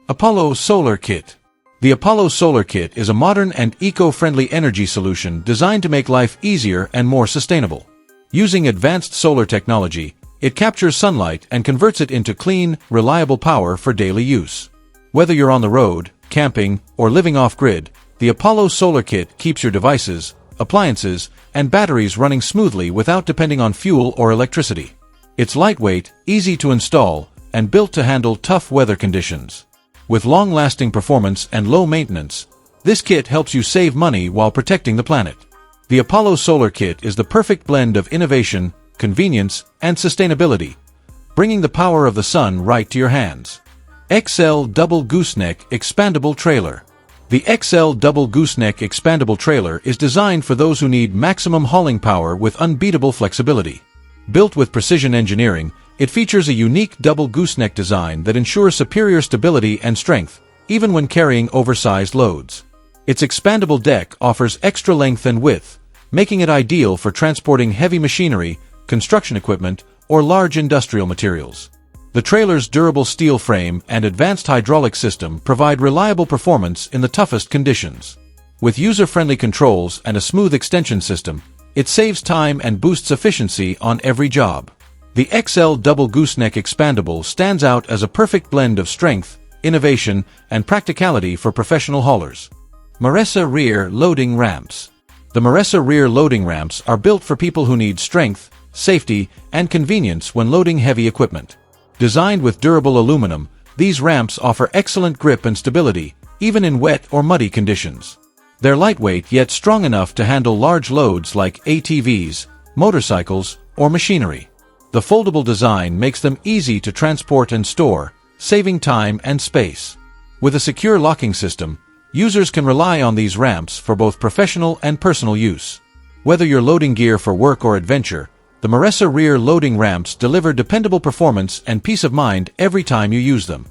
Apollo Solar Kit. The Apollo Solar Kit is a modern and eco-friendly energy solution designed to make life easier and more sustainable. Using advanced solar technology, it captures sunlight and converts it into clean, reliable power for daily use. Whether you're on the road, camping, or living off-grid, the Apollo Solar Kit keeps your devices, appliances, and batteries running smoothly without depending on fuel or electricity. It's lightweight, easy to install, and built to handle tough weather conditions. With long-lasting performance and low maintenance, this kit helps you save money while protecting the planet. The Apollo Solar Kit is the perfect blend of innovation, convenience, and sustainability, bringing the power of the sun right to your hands. XL Double Gooseneck Expandable Trailer. The XL Double Gooseneck Expandable Trailer is designed for those who need maximum hauling power with unbeatable flexibility. Built with precision engineering, it features a unique double gooseneck design that ensures superior stability and strength, even when carrying oversized loads. Its expandable deck offers extra length and width, making it ideal for transporting heavy machinery, construction equipment, or large industrial materials. The trailer's durable steel frame and advanced hydraulic system provide reliable performance in the toughest conditions. With user-friendly controls and a smooth extension system, it saves time and boosts efficiency on every job. The XL Double Gooseneck Expandable stands out as a perfect blend of strength, innovation, and practicality for professional haulers. MORESSA Rear Loading Ramps. The MORESSA rear loading ramps are built for people who need strength, safety, and convenience when loading heavy equipment. Designed with durable aluminum, these ramps offer excellent grip and stability, even in wet or muddy conditions. They're lightweight yet strong enough to handle large loads like ATVs, motorcycles, or machinery. The foldable design makes them easy to transport and store, saving time and space. With a secure locking system, users can rely on these ramps for both professional and personal use. Whether you're loading gear for work or adventure, the MORESSA rear loading ramps deliver dependable performance and peace of mind every time you use them.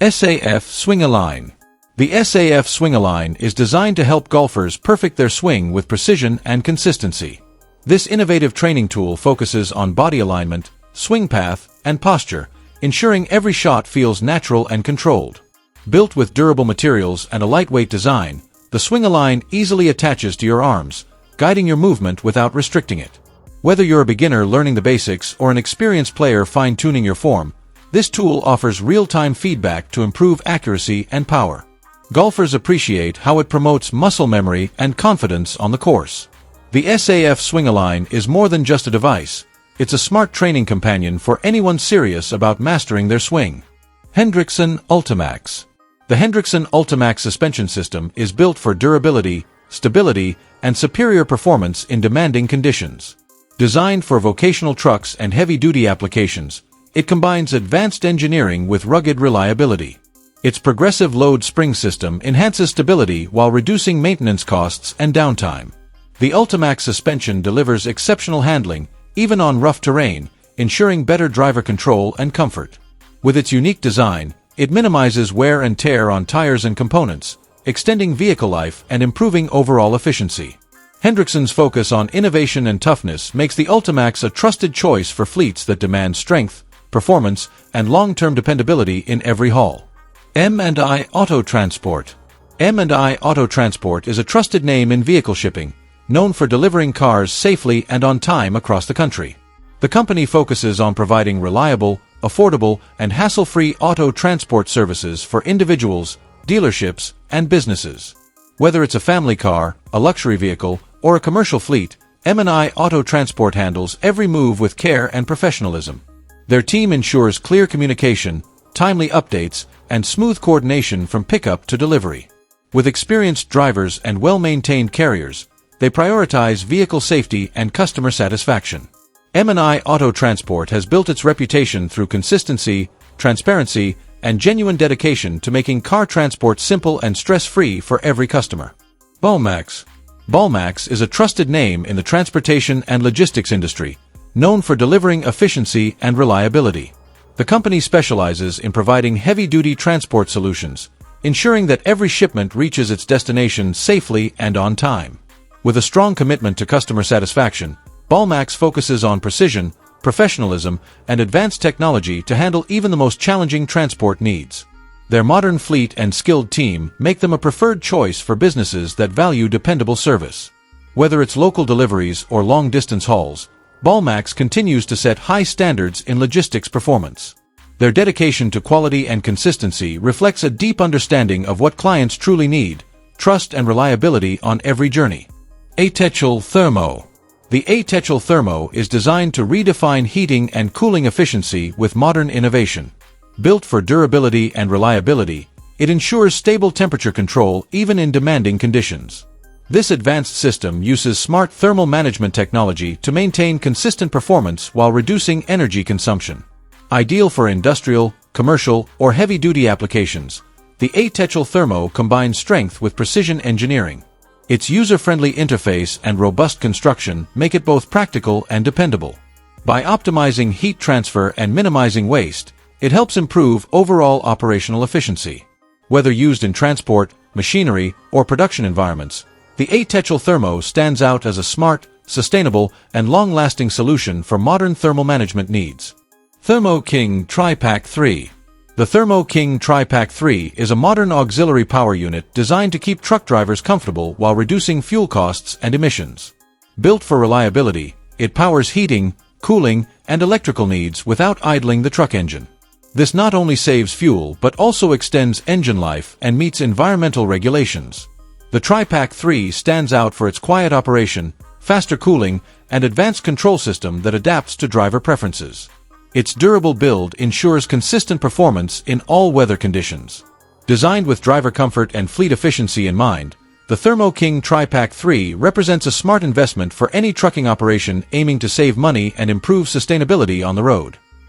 SAF SwingAlign. The SAF SwingAlign is designed to help golfers perfect their swing with precision and consistency. This innovative training tool focuses on body alignment, swing path, and posture, ensuring every shot feels natural and controlled. Built with durable materials and a lightweight design, the SwingAlign easily attaches to your arms, guiding your movement without restricting it. Whether you're a beginner learning the basics or an experienced player fine-tuning your form, this tool offers real-time feedback to improve accuracy and power. Golfers appreciate how it promotes muscle memory and confidence on the course. The SAF SwingAlign is more than just a device. It's a smart training companion for anyone serious about mastering their swing. HENDRICKSON ULTIMAAX. The HENDRICKSON ULTIMAAX suspension system is built for durability, stability, and superior performance in demanding conditions. Designed for vocational trucks and heavy-duty applications, it combines advanced engineering with rugged reliability. Its progressive load spring system enhances stability while reducing maintenance costs and downtime. The ULTIMAAX suspension delivers exceptional handling, even on rough terrain, ensuring better driver control and comfort. With its unique design, it minimizes wear and tear on tires and components, extending vehicle life and improving overall efficiency. HENDRICKSON's focus on innovation and toughness makes the ULTIMAAX a trusted choice for fleets that demand strength, performance, and long-term dependability in every haul. M&I Autotransport. M&I Autotransport is a trusted name in vehicle shipping, known for delivering cars safely and on time across the country. The company focuses on providing reliable, affordable, and hassle-free auto transport services for individuals, dealerships, and businesses. Whether it's a family car, a luxury vehicle, or a commercial fleet, M&I Autotransport handles every move with care and professionalism. Their team ensures clear communication, timely updates, and smooth coordination from pickup to delivery. With experienced drivers and well-maintained carriers, they prioritize vehicle safety and customer satisfaction. M&I Autotransport has built its reputation through consistency, transparency, and genuine dedication to making car transport simple and stress-free for every customer. Balmax. Balmax is a trusted name in the transportation and logistics industry, known for delivering efficiency and reliability. The company specializes in providing heavy-duty transport solutions, ensuring that every shipment reaches its destination safely and on time. With a strong commitment to customer satisfaction, Balmax focuses on precision, professionalism, and advanced technology to handle even the most challenging transport needs. Their modern fleet and skilled team make them a preferred choice for businesses that value dependable service. Whether it's local deliveries or long-distance hauls, Balmax continues to set high standards in logistics performance. Their dedication to quality and consistency reflects a deep understanding of what clients truly need: trust and reliability on every journey. A-TECHEL Thermo. The A-TECHEL Thermo is designed to redefine heating and cooling efficiency with modern innovation. Built for durability and reliability, it ensures stable temperature control even in demanding conditions. This advanced system uses smart thermal management technology to maintain consistent performance while reducing energy consumption. Ideal for industrial, commercial, or heavy-duty applications, the A-TECHEL Thermo combines strength with precision engineering. Its user-friendly interface and robust construction make it both practical and dependable. By optimizing heat transfer and minimizing waste, it helps improve overall operational efficiency. Whether used in transport, machinery, or production environments, the A-TECHEL Thermo stands out as a smart, sustainable, and long-lasting solution for modern thermal management needs. Thermo King TriPac 3. The Thermo King TriPac 3 is a modern auxiliary power unit designed to keep truck drivers comfortable while reducing fuel costs and emissions. Built for reliability, it powers heating, cooling, and electrical needs without idling the truck engine. This not only saves fuel but also extends engine life and meets environmental regulations. The TriPac 3 stands out for its quiet operation, faster cooling, and advanced control system that adapts to driver preferences. Its durable build ensures consistent performance in all weather conditions. Designed with driver comfort and fleet efficiency in mind, the Thermo King TriPac 3 represents a smart investment for any trucking operation aiming to save money and improve sustainability on the road.